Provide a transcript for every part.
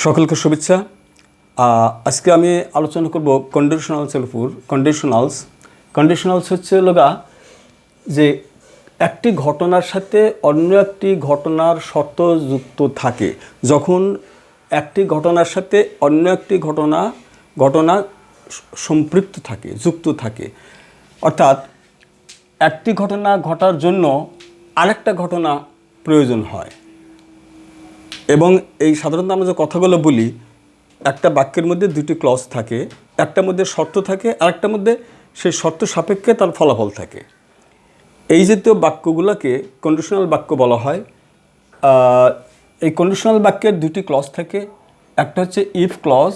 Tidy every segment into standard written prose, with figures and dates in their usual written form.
সকলকে শুভেচ্ছা। আজকে আমি আলোচনা করব কন্ডিশনালসের উপর। কন্ডিশনালস হচ্ছে লগা যে একটি ঘটনার সাথে অন্য একটি ঘটনার শর্ত যুক্ত থাকে। যখন একটি ঘটনার সাথে অন্য একটি ঘটনা সম্পৃক্ত থাকে, যুক্ত থাকে, অর্থাৎ একটি ঘটনা ঘটার জন্য আরেকটা ঘটনা প্রয়োজন হয়। এবং এই সাধারণত আমরা যে কথাগুলো বলি, একটা বাক্যের মধ্যে দুটি ক্লজ থাকে, একটার মধ্যে শর্ত থাকে, আরেকটার মধ্যে সেই শর্ত সাপেক্ষে তার ফলাফল থাকে। এই জাতীয় বাক্যগুলোকে কন্ডিশনাল বাক্য বলা হয়। এই কন্ডিশনাল বাক্যের দুটি ক্লজ থাকে, একটা হচ্ছে ইফ ক্লজ,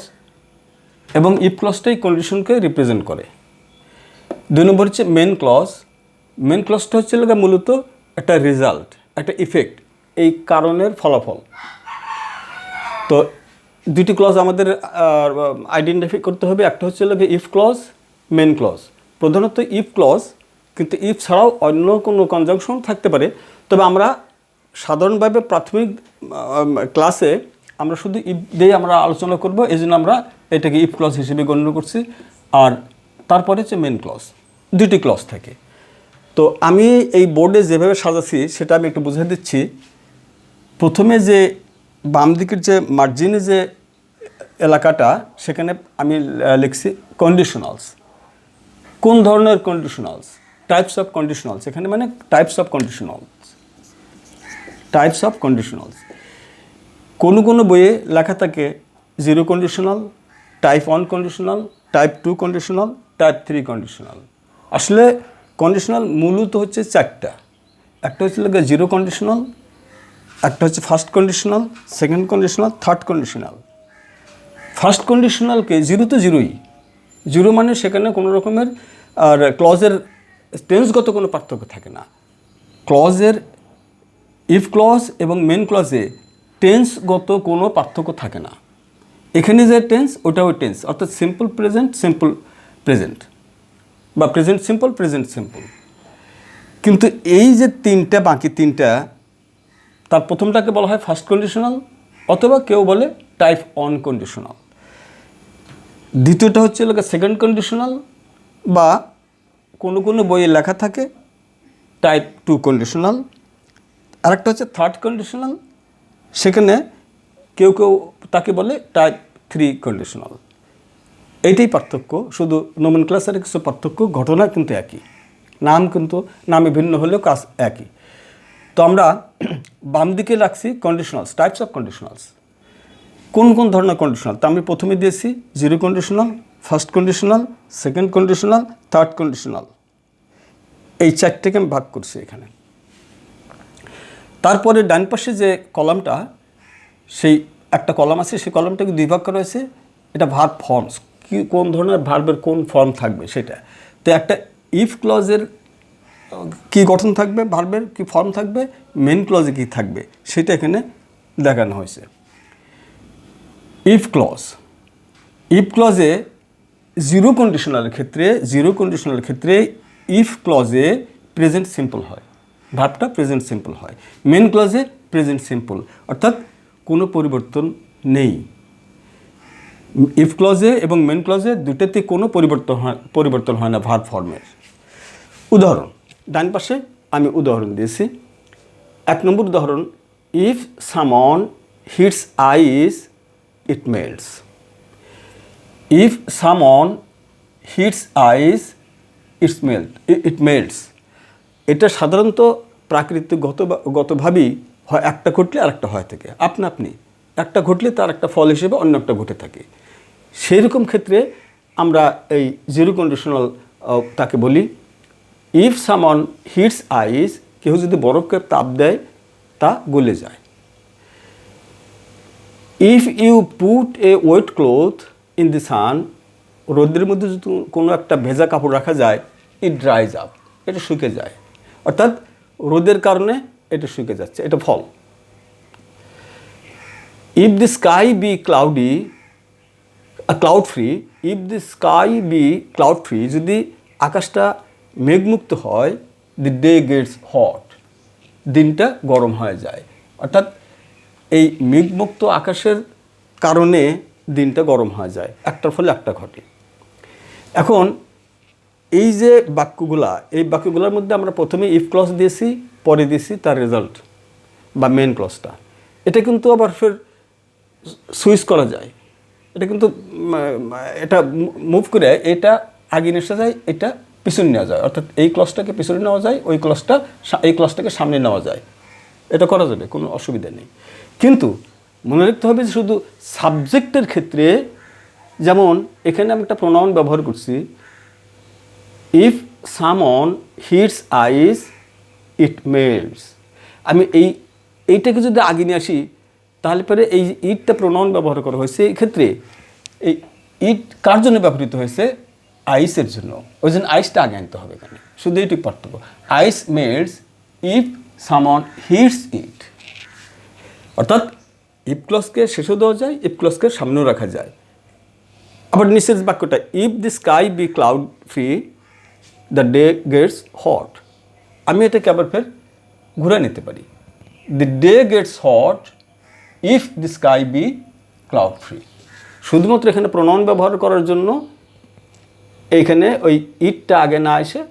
এবং ইফ ক্লজটাই কন্ডিশনকে রিপ্রেজেন্ট করে। দুই নম্বর হচ্ছে মেন ক্লজ। মেন ক্লজটা হচ্ছে মূলত একটা রেজাল্ট, একটা ইফেক্ট, এই কারণের ফলাফল। তো দুটি ক্লজ আমাদের আইডেন্টিফাই করতে হবে। একটা হচ্ছে ইফ ক্লজ, মেন ক্লজ। প্রধানত ইফ ক্লজ, কিন্তু ইফ ছাড়াও অন্য কোনো কনজাংশন থাকতে পারে। তবে আমরা সাধারণভাবে প্রাথমিক ক্লাসে আমরা শুধু ইফ দিয়ে আমরা আলোচনা করব, এই জন্য আমরা এটাকে ইফ ক্লজ হিসেবে গণ্য করছি। আর তারপরে হচ্ছে মেন ক্লজ, দুটি ক্লজ থাকে। তো আমি এই বোর্ডে যেভাবে সাজাচ্ছি সেটা আমি একটু বুঝিয়ে দিচ্ছি। প্রথমে যে বাম দিকের যে মার্জিনে যে এলাকাটা, সেখানে আমি লিখছি কন্ডিশনালস। কোন ধরনের কন্ডিশনালস? Types of conditionals. এখানে মানে টাইপস অফ কন্ডিশনালস। কোনো বইয়ে লেখা থাকে zero conditional, type 1 conditional, type 2 conditional, type 3 conditional. আসলে কন্ডিশনাল মূলত হচ্ছে চারটা। একটা হচ্ছে জিরো কন্ডিশনাল, একটা হচ্ছে first conditional, second conditional, third conditional. First কন্ডিশনালকে জিরো তো জিরোই, জিরো মানে সেখানে কোনো রকমের আর ক্লজের টেন্সগত কোনো পার্থক্য থাকে না। ক্লজের ইফ ক্লজ এবং মেন ক্লজে টেন্সগত কোনো পার্থক্য থাকে না। এখানে যে টেন্স, ওটা ওই টেন্স, অর্থাৎ সিম্পল প্রেজেন্ট বা প্রেজেন্ট সিম্পল। কিন্তু এই যে তিনটা, বাকি তিনটা, তার প্রথমটাকে বলা হয় ফার্স্ট কন্ডিশনাল, অথবা কেউ বলে টাইপ 1 কন্ডিশনাল। দ্বিতীয়টা হচ্ছে সেকেন্ড কন্ডিশনাল, বা কোনো বইয়ে লেখা থাকে টাইপ 2 কন্ডিশনাল। আরেকটা হচ্ছে থার্ড কন্ডিশনাল, সেখানে কেউ তাকে বলে টাইপ 3 কন্ডিশনাল। এইটাই পার্থক্য, শুধু নোমেনক্লেচারে কিছু পার্থক্য, ঘটনা কিন্তু একই, নামে ভিন্ন হলেও কাজ একই। তো আমরা বাম দিকে রাখছি কন্ডিশনালস, টাইপস অফ কন্ডিশনালস। কোন ধরনের কন্ডিশনাল? তা আমি প্রথমে দিয়েছি zero conditional, first conditional, second conditional, third conditional. এই চারটেকে আমি ভাগ করছি এখানে। তারপরে ডান পাশে যে কলামটা, সেই একটা কলাম আছে, সেই কলামটাকে দুই ভাগ করা হয়েছে। এটা ভার্ব ফর্মস, কোন ধরনের ভার্বের কোন ফর্ম থাকবে সেটা। তো একটা ইফ ক্লজের কী গঠন থাকবে, ভার্বের কী ফর্ম থাকবে, মেন ক্লজে কী থাকবে, সেটা এখানে দেখানো হয়েছে। ইফ ক্লজে জিরো কন্ডিশনালের ক্ষেত্রে ইফ ক্লজে প্রেজেন্ট সিম্পল হয়, ভার্বটা প্রেজেন্ট সিম্পল হয়। মেন ক্লজে প্রেজেন্ট সিম্পল, অর্থাৎ কোনো পরিবর্তন নেই। ইফ ক্লজে এবং মেন ক্লজে দুটোতে কোনো পরিবর্তন হয় না ভার্ব ফর্মের। উদাহরণ ডান পাশে আমি উদাহরণ দিয়েছি। 1 নম্বর উদাহরণ, if someone hits ice it melts. If someone hits ice it melts. এটা সাধারণত প্রাকৃতিকগতভাবেই হয়, একটা ঘটলে আরেকটা হয় থাকে, আপনি একটা ঘটলে তার একটা ফল হিসেবে অন্য একটা ঘটে থাকে। সেই রকম ক্ষেত্রে আমরা এই জিরো কন্ডিশনাল তাকে বলি ইফ সামওয়ান হিটস আইস, কেউ যদি বরফকে তাপ দেয় তা গলে যায়। If you put a wet cloth in the sun, রোদের মধ্যে যদি কোনো একটা ভেজা কাপড় রাখা যায়, ইট ড্রাইজ আপ, এটা শুকে যায়। অর্থাৎ রোদের কারণে এটা শুকে যাচ্ছে, এটা ফল। If the sky be cloud free, যদি আকাশটা মেঘমুক্ত হয়, দি ডে গেটস হট, দিনটা গরম হয়ে যায়। অর্থাৎ এই মেঘমুক্ত আকাশের কারণে দিনটা গরম হয়ে যায়, একটার ফলে একটা ঘটে। এখন এই যে বাক্যগুলা, এই বাক্যগুলোর মধ্যে আমরা প্রথমে ইফ ক্লজ দিয়েছি, পরে দিয়েছি তার রেজাল্ট বা মেন ক্লজটা। এটা কিন্তু আবার ফের সুইচ করা যায়, এটা কিন্তু এটা মুভ করে এটা আগে নিয়ে আসা যায়, এটা পিছনে নেওয়া যায়, অর্থাৎ এই ক্লজটাকে পিছনে নেওয়া যায়, ওই ক্লজটা এই ক্লজটাকে সামনে নেওয়া যায়, এটা করা যাবে, কোনো অসুবিধা নেই। কিন্তু মনে রাখতে হবে যে শুধু সাবজেক্টের ক্ষেত্রে, যেমন এখানে আমি একটা প্রোনাউন ব্যবহার করছি, ইফ সামন হিটস আইস ইট মেল্টস। আমি এইটাকে যদি আগে নিয়ে আসি তাহলে পরে এই ইটটা প্রোনাউন ব্যবহার করা হয়েছে, এই ক্ষেত্রে এই ইট কার জন্য ব্যবহৃত হয়েছে? আইসের জন্য, ওই জন্য আইসটা আগে আনতে হবে এখানে, শুধু এইটুকু পার্থক্য। আইস মেল্টস ইফ সামন হিটস ইট, অর্থাৎ ইফ ক্লজকে শেষও দেওয়া যায়, ইফ ক্লজকে সামনেও রাখা যায়। আবার নিচের বাক্যটা, if the sky be cloud free the day gets hot. আমি এটাকে আবার ফের ঘুরে নিতে পারি, the day gets hot if the sky be cloud free. শুধুমাত্র এখানে প্রোনাউন ব্যবহার করার জন্য এইখানে ওই ইটটা আগে না এসে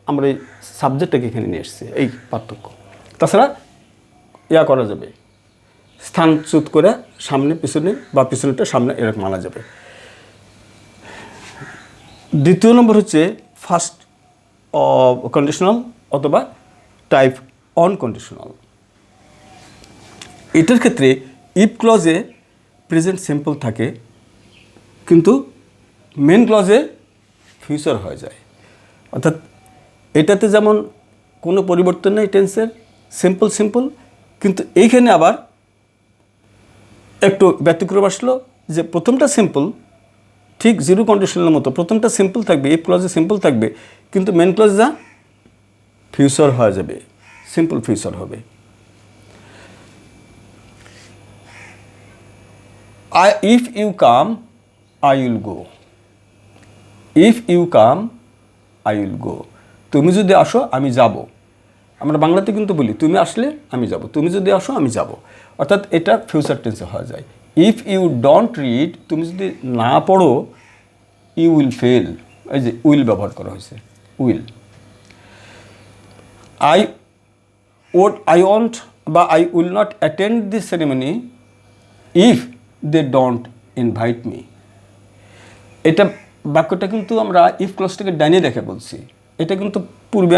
আমরা এই সাবজেক্টটাকে এখানে নিয়ে এসেছি, এই পার্থক্য। তাছাড়া করা যাবে, স্থানচ্যুত করে সামনে পিছনে বা পিছনেটা সামনে এরকম মানা যাবে। দ্বিতীয় নম্বর হচ্ছে ফার্স্ট কন্ডিশনাল অথবা টাইপ অন কন্ডিশনাল। এটার ক্ষেত্রে ইফ ক্লজে প্রেজেন্ট সিম্পল থাকে, কিন্তু মেন ক্লজে ফিউচার হয়ে যায়। অর্থাৎ এটাতে যেমন কোনো পরিবর্তন নেই টেন্সের, সিম্পল সিম্পল, কিন্তু এইখানে আবার একটু ব্যতিক্রম আসলো যে প্রথমটা সিম্পল, ঠিক জিরো কন্ডিশনের মতো প্রথমটা সিম্পল থাকবে, ইফ ক্লজে সিম্পল থাকবে, কিন্তু মেন ক্লজ যা ফিউচার হয়ে যাবে, সিম্পল ফিউচার হবে। If you come I will go, if you come I will go, তুমি যদি আসো আমি যাব। আমরা বাংলাতে কিন্তু বলি তুমি আসলে আমি যাব, তুমি যদি আসো আমি যাব, অর্থাৎ এটা ফিউচার টেন্সে হয়ে যায়। ইফ ইউ ডোন্ট রিড, তুমি যদি না পড়ো, ইউ উইল ফেল, এই যে উইল ব্যবহার করা হয়েছে, উইল। আই ওয়ান্ট বা I will not attend this ceremony if they don't invite me. এটা বাক্যটা কিন্তু আমরা ইফ ক্লজটাকে ডাইনে রেখে বলছি, এটা কিন্তু পূর্বে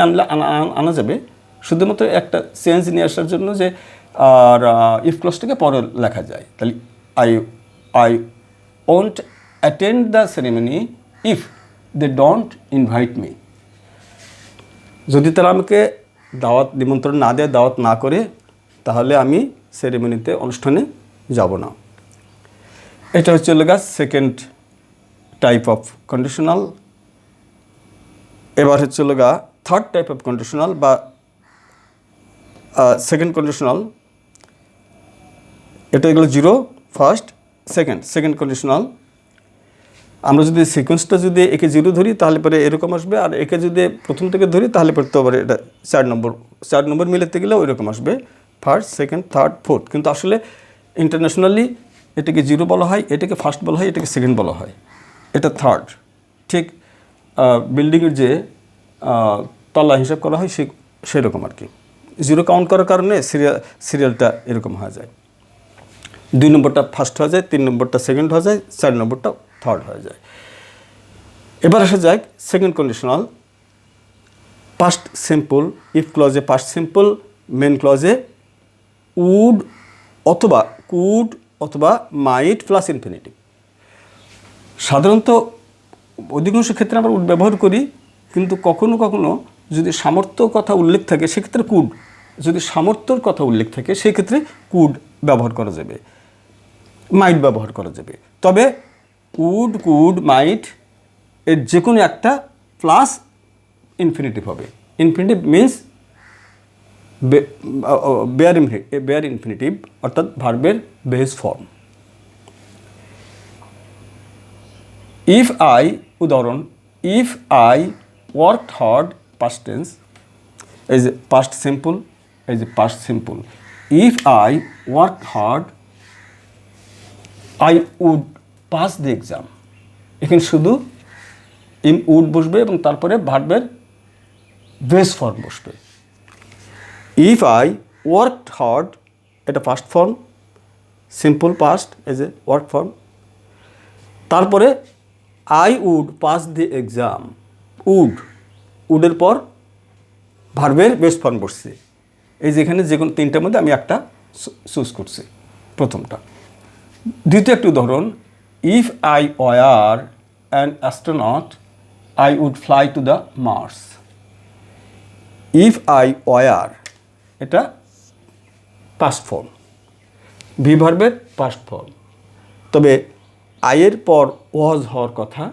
আনা যাবে, শুধুমাত্র একটা চেঞ্জ নিয়ে আসার জন্য যে আর ইফ ক্লজটাকে পরে লেখা যায়। তাহলে I won't attend the ceremony if they don't invite me. যদি তারা আমাকে দাওয়াত নিমন্ত্রণ না দেয়, দাওয়াত না করে, তাহলে আমি সেরেমনিতে অনুষ্ঠানে যাব না। এটা হচ্ছে সেকেন্ড টাইপ অফ কন্ডিশনাল। এবার হচ্ছে থার্ড টাইপ অফ কন্ডিশনাল বা সেকেন্ড কন্ডিশনাল। এটা এগুলো জিরো ফার্স্ট সেকেন্ড কন্ডিশনাল। আমরা যদি সিকোয়েন্সটা যদি একে জিরো ধরি তাহলে পরে এরকম আসবে, আর একে যদি প্রথম থেকে ধরি তাহলে পরে তো আবার এটা চার নম্বর মিলাতে গেলে ওই রকম আসবে, ফার্স্ট সেকেন্ড থার্ড ফোর্থ। কিন্তু আসলে ইন্টারন্যাশনালি এটাকে জিরো বলা হয়, এটাকে ফার্স্ট বলা হয়, এটাকে সেকেন্ড বলা হয়, এটা থার্ড। ঠিক বিল্ডিংয়ের যে তলা হিসাব করা হয় সেরকম আর কি, জিরো কাউন্ট করার কারণে সিরিয়ালটা এরকম হয়ে যায়। 2 নম্বরটা ফার্স্ট হয়ে যায়, 3 নম্বরটা সেকেন্ড হয়ে যায়, 4 নম্বরটা থার্ড হয়ে যায়। এবার আসা যায় second conditional. Past simple, if ক্লজে পাস্ট সিম্পল, মেন ক্লজে উড অথবা কুড অথবা মাইট প্লাস ইনফিনিটিভ। সাধারণত অধিকাংশ ক্ষেত্রে আমরা উড ব্যবহার করি, কিন্তু কখনো কখনো যদি সামর্থ্য কথা উল্লেখ থাকে সেক্ষেত্রে কুড, যদি সামর্থ্যর কথা উল্লেখ থাকে সেক্ষেত্রে কুড ব্যবহার করা যাবে, মাইট ব্যবহার করা যাবে। তবে উড কুড মাইট এর যে কোনো একটা প্লাস ইনফিনিটিভ হবে। ইনফিনিটিভ মিন্স বেয়ার ইনফিনিটিভ, অর্থাৎ ভার্বের বেস ফর্ম। ইফ আই, উদাহরণ, if I worked hard, past tense, এই যে পাস্ট সিম্পল, এই যে past simple. If I worked hard I would pass the exam, এখানে শুধু উড বসবে এবং তারপরে ভার্বের বেস ফর্ম বসবে। ইফ আই ওয়ার্কড হার্ড, এটা past form, simple past as a work form. তারপরে I would pass the exam, উডের পর ভার্বের বেস ফর্ম বসছে। এই যেখানে যে কোনো তিনটার মধ্যে আমি একটা চুজ করছি, প্রথমটা। দ্বিতীয় একটি উদাহরণ, if I were an astronaut I would fly to the Mars. If I were, এটা পাস্ট ফর্ম, ভি ভার্বের পাস্ট ফর্ম। তবে আয়ের পর ওয়াজ হওয়ার কথা,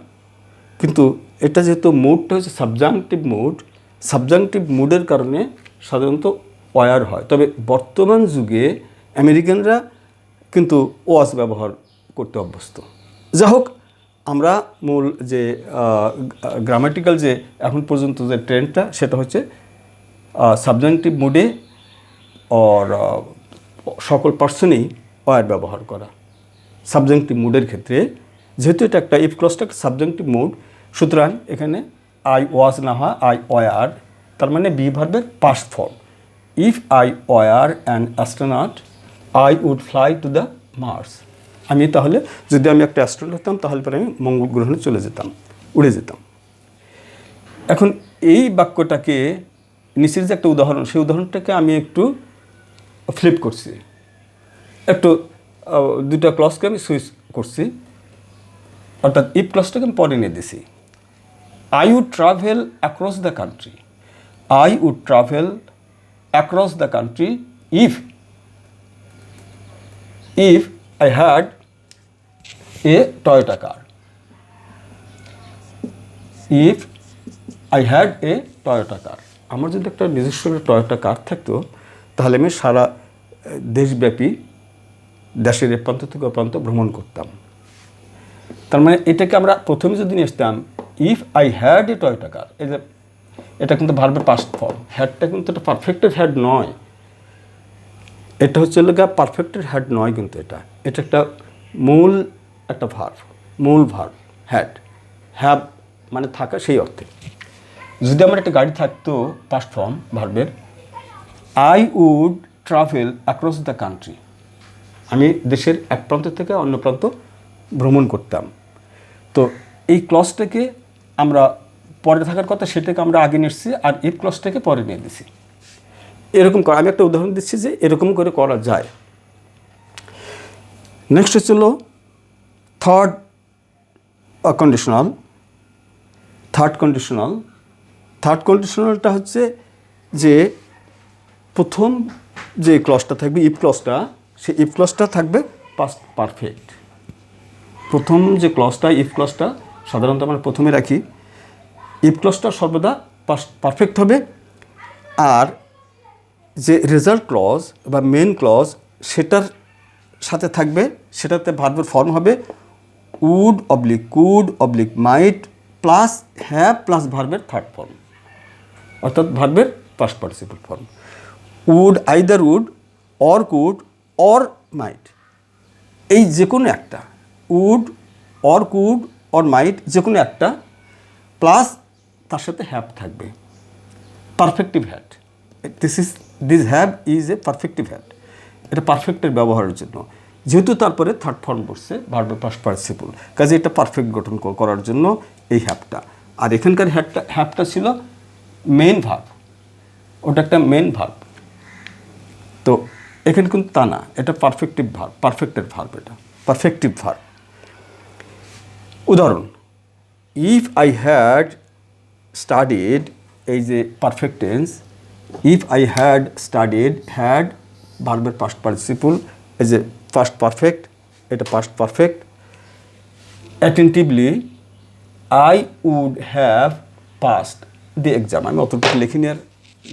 কিন্তু এটা যেহেতু মুডটা হচ্ছে সাবজাংটিভ মুডের কারণে সাধারণত ওয়ার হয়। তবে বর্তমান যুগে আমেরিকানরা কিন্তু ওয়াজ ব্যবহার করতে অভ্যস্ত। যা হোক, আমরা মূল যে গ্রামাটিক্যাল যে এখন পর্যন্ত যে ট্রেন্ডটা, সেটা হচ্ছে সাবজাংটিভ মুডে অর সকল পার্সনেই ওয়ার ব্যবহার করা। সাবজাংটিভ মুডের ক্ষেত্রে যেহেতু এটা একটা ইফ ক্লজটা একটা সাবজাংটিভ মুড, সুতরাং এখানে আই ওয়াজ না হয় আই ওয়ার, তার মানে বি ভার্বের past form. If I were an astronaut I would fly to the Mars. আমি তাহলে যদি আমি একটা অ্যাস্ট্রোনট হতাম, তাহলে পরে আমি মঙ্গল গ্রহণে চলে যেতাম, উড়ে যেতাম। এখন এই বাক্যটাকে, নিচের যে একটা উদাহরণ, সেই উদাহরণটাকে আমি একটু ফ্লিপ করছি, একটু দুটা ক্লজকে আমি সুইচ করছি, অর্থাৎ ইফ ক্লজটাকে আমি পরে নিয়ে দিছি। I would travel across the country, I would travel across the country if I had a Toyota car. If I had a Toyota car, আমার যদি একটা নিজস্ব টয়োটা কার থাকতো, তাহলে আমি সারা দেশব্যাপী দেশের এ প্রান্ত থেকে প্রান্ত ভ্রমণ করতাম। তার মানে এটাকে আমরা প্রথমে যদি নিয়ে আসতাম, if I had a Toyota car, এই যে এটা কিন্তু ভার্বের পাস্ট ফর্ম, হ্যাডটা কিন্তু এটা পারফেক্টের হ্যাড নয়, এটা হচ্ছে পারফেক্টের হ্যাড নয়, কিন্তু এটা একটা মূল একটা মূল ভার্ব হ্যাভ মানে থাকা, সেই অর্থে। যদি আমার একটা গাড়ি থাকতো, পাস্ট ফর্ম ভার্বের, I would travel across the country, আমি দেশের এক প্রান্ত থেকে অন্য প্রান্ত ভ্রমণ করতাম। তো এই ক্লজটাকে আমরা পরে থাকার কথা, সেটাকে আমরা আগে নিয়ে এসেছি, আর ইফ ক্লজটাকে পরে নিয়ে দিছি। এরকম করে আমি একটা উদাহরণ দিচ্ছি যে এরকম করে করা যায়। নেক্সট হচ্ছিল থার্ড কন্ডিশনালটা হচ্ছে যে প্রথম যে ক্লজটা থাকবে ইফ ক্লজটা, সেই ইফ ক্লজটা থাকবে পাস্ট পারফেক্ট। প্রথম যে ক্লজটা ইফ ক্লজটা সাধারণত আমরা প্রথমে রাখি, ইফ ক্লজটা সর্বদা পাস্ট পারফেক্ট হবে, আর যে রেজাল্ট ক্লজ বা মেন ক্লজ সেটার সাথে থাকবে, সেটাতে ভার্বের ফর্ম হবে would oblique could oblique might plus have plus ভার্বের থার্ড ফর্ম, অর্থাৎ ভার্বের past participle form. Would, either would or could or might, এই যে কোনো একটা, would or could or might যে কোনো একটা, প্লাস তার সাথে হ্যাভ থাকবে, perfective had. This have is a perfective had, এটা পারফেক্টের ব্যবহারের জন্য, যেহেতু তারপরে থার্ড ফর্ম বসছে ভার্বের পাস্ট পার্টিসিপল, কাজে এটা পারফেক্ট গঠন করার জন্য এই হ্যাভটা। আর এখানকার হ্যাভটা ছিল মেন ভার্ব, ওটা একটা মেন ভার্ব। তো এখানে কিন্তু তা না, এটা পারফেক্টিভ ভার্ব, পারফেক্টের ভার্ব, এটা পারফেক্টিভ ভার্ব। উদাহরণ, ইফ আই হ্যাড স্টাডিড, এই যে perfect tense, if I had studied, had ভার্বের পাস্ট পার্টিসিপল, এই যে পাস্ট পারফেক্ট, এটা past perfect. Attentively I would have passed the exam, আমি অতটুকু লিখে নেওয়ার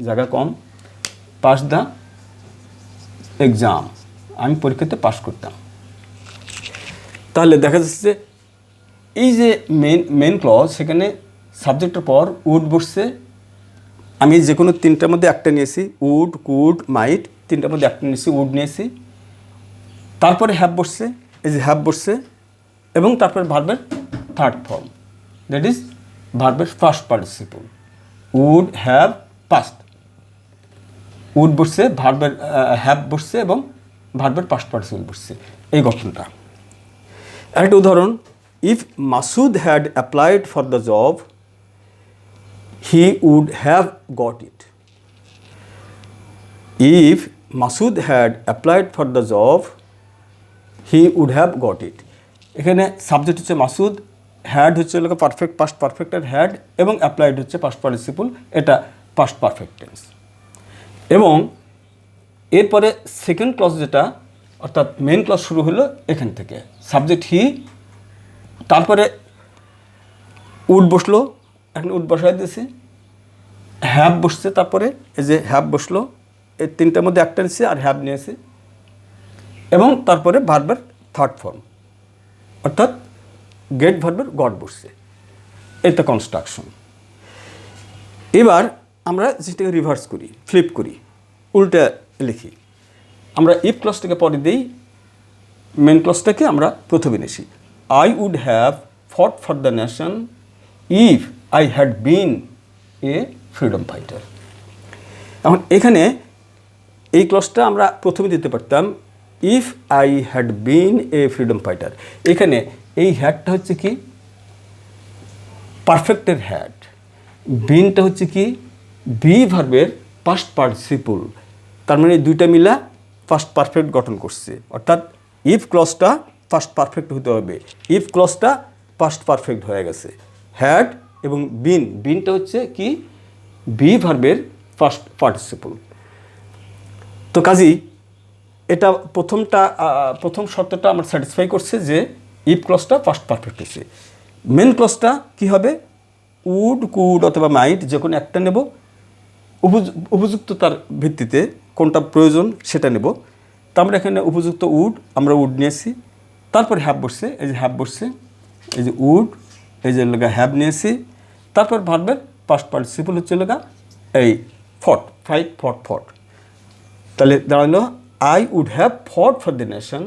জায়গা কম, পাস দ্য এক্সাম, আমি পরীক্ষাতে পাস করতাম। তাহলে দেখা যাচ্ছে যে এই যে মেন ক্লজ, সেখানে সাবজেক্টের পর উড বসছে, আমি যে কোনো তিনটার মধ্যে একটা নিয়েছি, উড কুড মাইট, তিনটার মধ্যে একটা নিয়েছি, উড নিয়েছি, তারপরে হ্যাভ বসছে, এই যে হ্যাভ বসছে এবং তারপর ভার্বের থার্ড ফর্ম, দ্যাট ইজ ভার্বের first participle, would have passed, would বসছে, ভার্বের হ্যাভ বসছে এবং ভার্বের পাস্ট পার্টিসিপল বসছে, এই গঠনটা। একটা উদাহরণ, if Masud had applied for the job he would have got it. If Masud had applied for the job he would have got it. এখানে সাবজেক্ট হচ্ছে মাসুদ, হ্যাড হচ্ছে পারফেক্ট পাস্ট পারফেক্টের হ্যাড এবং অ্যাপ্লাইড হচ্ছে পাস্ট পার্টিসিপল, এটা পাস্ট পারফেক্ট টেন্স। এবং এরপরে second clause যেটা, অর্থাৎ মেন ক্লজ শুরু হলো এখান থেকে, সাবজেক্ট হি, তারপরে উড বসলো, এখন উড বসাই দিয়েছি, হ্যাভ বসছে, তারপরে এই যে হ্যাভ বসলো, এই তিনটার মধ্যে একটা নিচ্ছে আর হ্যাভ নিয়েছে, এবং তারপরে ভার্বের থার্ড ফর্ম অর্থাৎ গেট ভার্বের গট বসছে, এটা কনস্ট্রাকশন। এবার আমরা যেটাকে রিভার্স করি, ফ্লিপ করি, উল্টা লিখি, আমরা ইফ ক্লজটাকে পরে দিই, মেন ক্লজটাকে আমরা প্রথমে নিছি। I would have fought for the nation if I had been a freedom fighter. এখন এখানে এই ক্লজটা আমরা প্রথমে দিতে পারতাম, if I had been a freedom fighter. এখানে এই হ্যাডটা হচ্ছে কি পারফেক্টের হ্যাড, বিনটা হচ্ছে কি বি ভার্বের পাস্ট পার্টিসিপল, তার মানে দুইটা মিলা ফার্স্ট পারফেক্ট গঠন করছে, অর্থাৎ ইফ ক্লজটা ফার্স্ট পারফেক্ট হতে হবে, ইফ ক্লজটা পাস্ট পারফেক্ট হয়ে গেছে, হ্যাড এবং বিন, বিনটা হচ্ছে কি বি ভার্বের ফার্স্ট পার্টিসিপল। তো কাজেই এটা প্রথম শর্তটা আমার স্যাটিসফাই করছে যে ইফ ক্লজটা ফার্স্ট পারফেক্ট হচ্ছে। মেন ক্লজটা কি হবে, উড কুড অথবা মাইট যে কোনো একটা নেব, উপযুক্ততার ভিত্তিতে কোনটা প্রয়োজন সেটা নেব। তো আমরা এখানে উপযুক্ত উড, আমরা উড নিয়েছি, তারপর হ্যাভ বসছে, এই যে হ্যাভ বসছে, এই যে উড, এই যে লগা হ্যাভ নিয়েছি, তারপর ভার্বের পাস্ট পার্টিসিপল হচ্ছে লগা এই ফট, ফাইট ফট ফট, তাহলে দাঁড়ালো I would have fought for the nation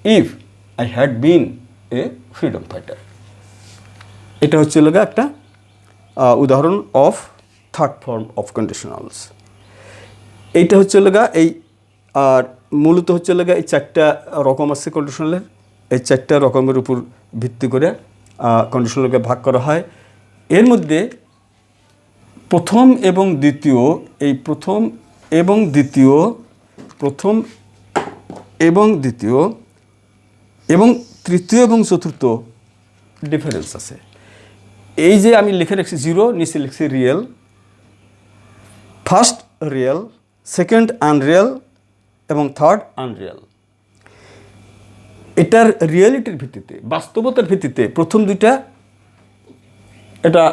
if I had been a freedom fighter. এটা হচ্ছে লগা একটা উদাহরণ of third form of conditionals. এইটা হচ্ছে লগা এই, আর মূলত হচ্ছে লগা এই চারটা রকম আছে কন্ডিশনালের, এই চারটা রকমের উপর ভিত্তি করে কন্ডিশনালকে ভাগ করা হয়। এর মধ্যে প্রথম এবং দ্বিতীয়, এই প্রথম এবং দ্বিতীয় এবং তৃতীয় এবং চতুর্থ ডিফারেন্স আছে। এই যে আমি লিখে রাখছি জিরো, নিচে লিখছি real, first real, second Unreal এবং থার্ড আনরিয়েল। এটার রিয়েলিটির ভিত্তিতে, বাস্তবতার ভিত্তিতে প্রথম দুইটা এটা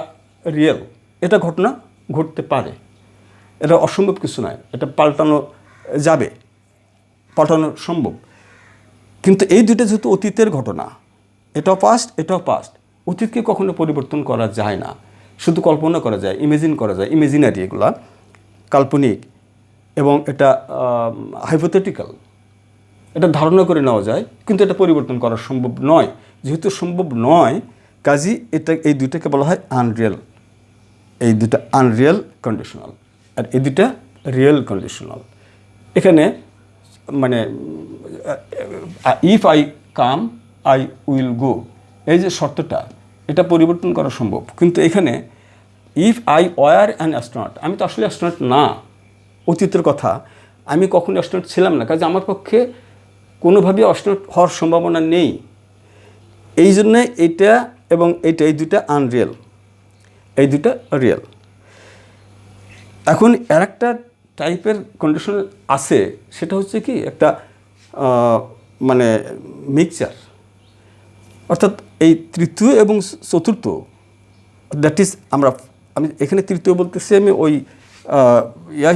রিয়েল, এটা ঘটনা ঘটতে পারে, এটা অসম্ভব কিছু নয়, এটা পাল্টানো যাবে, পাল্টানো সম্ভব। কিন্তু এই দুইটা যেহেতু অতীতের ঘটনা, এটাও পাস্ট এটাও পাস্ট, অতীতকে কখনো পরিবর্তন করা যায় না, শুধু কল্পনা করা যায়, ইমেজিন করা যায়, ইমেজিনারি, এগুলা কাল্পনিক এবং এটা হাইপোথেটিক্যাল, এটা ধারণা করে নেওয়া যায়, কিন্তু এটা পরিবর্তন করা সম্ভব নয়। যেহেতু সম্ভব নয়, কাজী এই দুইটাকে বলা হয় আনরিয়েল। এই দুটা আনরিয়েল কন্ডিশনাল আর এই দুটা রিয়েল কন্ডিশনাল। এখানে মানে if I come I will go, এই যে শর্তটা, এটা পরিবর্তন করা সম্ভব। কিন্তু এখানে if I were an astronaut, আমি তো আসলে অ্যাস্ট্রোনট না, অতীতের কথা, আমি কখনো অ্যাস্ট্রোনট ছিলাম না, কাজে আমার পক্ষে কোনোভাবেই অ্যাস্ট্রোনট হওয়ার সম্ভাবনা নেই। এই জন্যে এইটা এবং এইটা, এই দুটা আনরিয়েল, এই দুটা রিয়েল। এখন আর একটা টাইপের কন্ডিশন আছে, সেটা হচ্ছে কি একটা মানে মিক্সচার, অর্থাৎ এই তৃতীয় এবং চতুর্থ, দ্যাট ইজ আমি এখানে তৃতীয় বলতেছি আমি ওই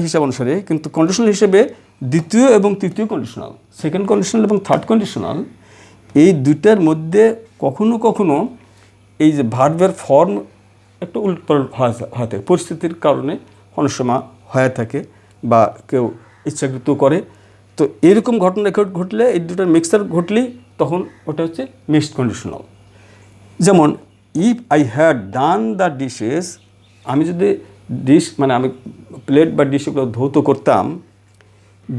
হিসাব অনুসারে, কিন্তু কন্ডিশনাল হিসেবে দ্বিতীয় এবং তৃতীয় কন্ডিশনাল, সেকেন্ড কন্ডিশনাল এবং থার্ড কন্ডিশনাল, এই দুইটার মধ্যে কখনো কখনো এই যে ভার্বের ফর্ম একটু উল্টপাল্ট হয়ে থাকে, পরিস্থিতির কারণে অনেক সময় হয়ে থাকে বা কেউ ইচ্ছাকৃত করে। তো এরকম ঘটনা ঘটলে, এই দুটার মিক্সার ঘটলেই তখন ওটা হচ্ছে মিক্সড কন্ডিশনাল। যেমন if I had done the dishes, আমি যদি ডিশ মানে আমি প্লেট বা ডিশগুলো ধৌত করতাম,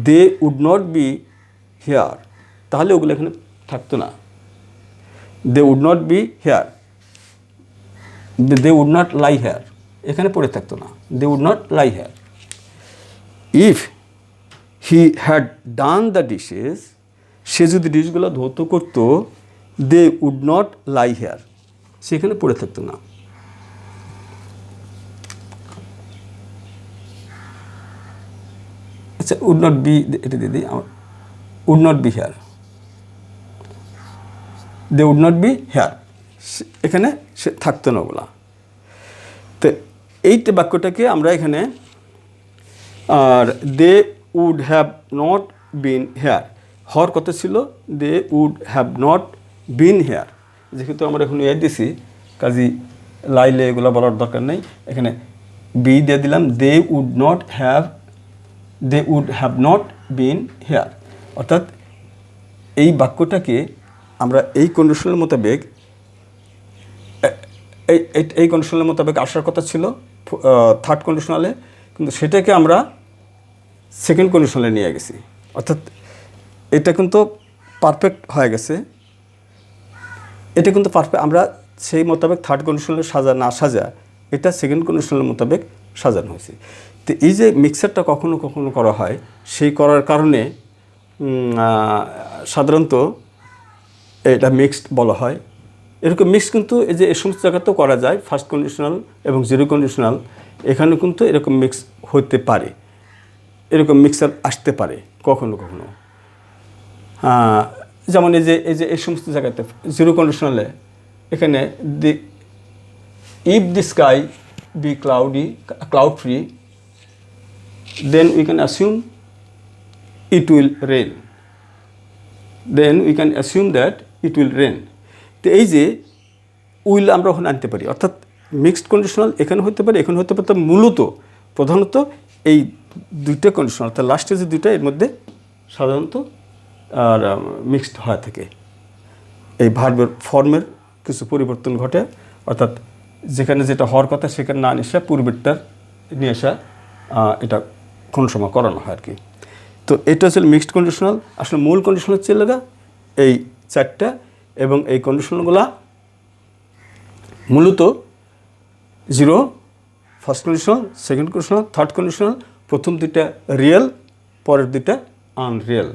they would not be here, তাহলে ওগুলো এখানে থাকতো না। They would not be here, they would not lie here, এখানে পড়ে থাকতো না। They would not lie here. If he had done the dishes, সে যদি ডিশগুলো ধৌত করতো, they would not lie here, সেখানে পড়ে থাকতো না। আচ্ছা, উড নট বি, এটা দিদি আমার would not be here, they would not be here, এখানে সে থাকতো না ওগুলা। তো এইটা বাক্যটাকে আমরা এখানে, আর they would have not been here, হওয়ার কথা ছিল they would have not been here. যেহেতু আমরা এখন এ দিছি, কাজী লাইলে এগুলো বলার দরকার নেই, এখানে বি দিয়ে দিলাম। They would have not been here, অর্থাৎ এই বাক্যটাকে আমরা এই কন্ডিশনের মোতাবেক, এই কন্ডিশনের মোতাবেক আসার কথা ছিল থার্ড কন্ডিশনালে, কিন্তু সেটাকে আমরা সেকেন্ড কন্ডিশনালে নিয়ে গেছি। অর্থাৎ এটা কিন্তু পারফেক্ট হয়ে গেছে, এটা কিন্তু পারফেক্ট, আমরা সেই মোতাবেক থার্ড কন্ডিশনালে না সাজা এটা সেকেন্ড কন্ডিশনালের মোতাবেক সাজানো হয়েছে। তো এই যে মিক্সারটা কখনো কখনো করা হয়, সেই করার কারণে সাধারণত এটা মিক্সড বলা হয়। এরকম মিক্স কিন্তু এই যে এই সমস্ত জায়গাতেও করা যায়, ফার্স্ট কন্ডিশনাল এবং জিরো কন্ডিশনাল, এখানে কিন্তু এরকম মিক্স হতে পারে, এরকম মিক্সার আসতে পারে কখনো কখনো। যেমন এই সমস্ত জায়গাতে জিরো কন্ডিশনালে এখানে if the sky be cloud free, then we can assume it will rain, then we can assume that it will rain. তো এই যে উইল আমরা ওখানে আনতে পারি, অর্থাৎ মিক্সড কন্ডিশনাল এখানে হতে পারে, এখানে হতে পারে। মূলত প্রধানত এই দুইটা কন্ডিশনাল, অর্থাৎ লাস্টে যে দুইটা, এর মধ্যে সাধারণত আর মিক্সড হয়ে থাকে। এই ভার্বের ফর্মের কিছু পরিবর্তন ঘটে, অর্থাৎ যেখানে যেটা হওয়ার কথা সেখানে না এসে পূর্বেরটার নিয়ে আসা, এটা কোনো সময় করানো হয় আর কি। তো এটা হচ্ছে মিক্সড কন্ডিশনাল। আসলে মূল কন্ডিশনাল হচ্ছে লাগা এই চারটা, এবং এই কন্ডিশনালগুলা মূলত zero, first conditional, second conditional, third conditional. প্রথম দুইটা রিয়েল, পরের দুইটা আনরিয়েল।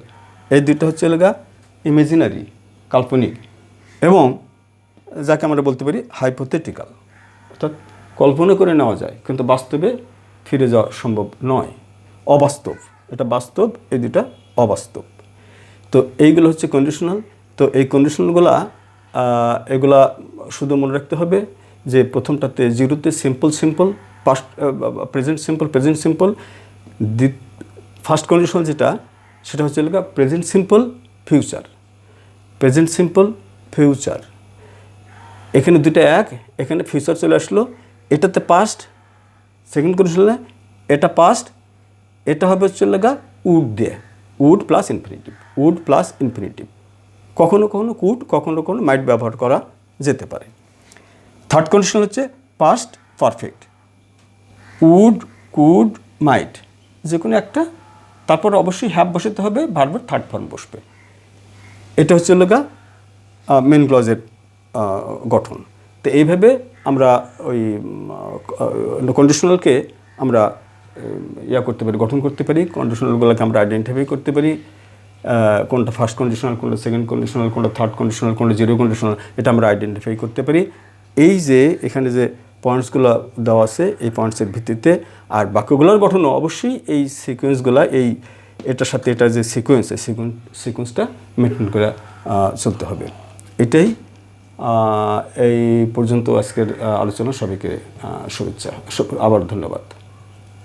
এই দুইটা হচ্ছে লাগা ইমেজিনারি, কাল্পনিক, এবং যাকে আমরা বলতে পারি হাইপোথেটিক্যাল, অর্থাৎ কল্পনা করে নেওয়া যায় কিন্তু বাস্তবে ফিরে যাওয়া সম্ভব নয়, অবাস্তব। এটা বাস্তব, এই দুটা অবাস্তব। তো এইগুলো হচ্ছে কন্ডিশনাল। তো এই কন্ডিশনালগুলা এগুলা শুধু মনে রাখতে হবে যে প্রথমটাতে জিরোতে simple, past present simple. First conditional যেটা, সেটা হচ্ছে প্রেজেন্ট সিম্পল ফিউচার। এখানে দুইটা এক, এখানে ফিউচার চলে আসলো। এটাতে পাস্ট, সেকেন্ড কন্ডিশনালে এটা পাস্ট, এটা হবে হচ্ছে উড দিয়ে, উড প্লাস ইনফিনিটিভ। কখনো কখনো কুড, কখনো কখনো মাইট ব্যবহার করা যেতে পারে। থার্ড কন্ডিশন হচ্ছে পাস্ট পারফেক্ট, উড, কুড, মাইট, যে কোনো একটা, তারপর অবশ্যই হ্যাভ বসাতে হবে, ভার্বের থার্ড ফর্ম বসবে। এটা হচ্ছে মেন ক্লজের গঠন। তো এইভাবে আমরা ওই কন্ডিশনালকে আমরা করতে পারি, গঠন করতে পারি। কন্ডিশনালগুলোকে আমরা আইডেন্টিফাই করতে পারি, কোনটা ফার্স্ট কন্ডিশনাল, কোনটা সেকেন্ড কন্ডিশনাল, কোনটা থার্ড কন্ডিশনাল, কোনটা জিরো কন্ডিশনাল, এটা আমরা আইডেন্টিফাই করতে পারি। এই যে এখানে যে পয়েন্টসগুলো দেওয়া আছে, এই পয়েন্টসের ভিত্তিতে। আর বাক্যগুলোর গঠনও অবশ্যই এই সিকোয়েন্সগুলো, এটার সাথে এটা যে সিকোয়েন্স, এই সিকোয়েন্সটা মেনটেন করে চলতে হবে। এটাই এই পর্যন্ত আজকের আলোচনা। সবাইকে শুভেচ্ছা, আবার ধন্যবাদ।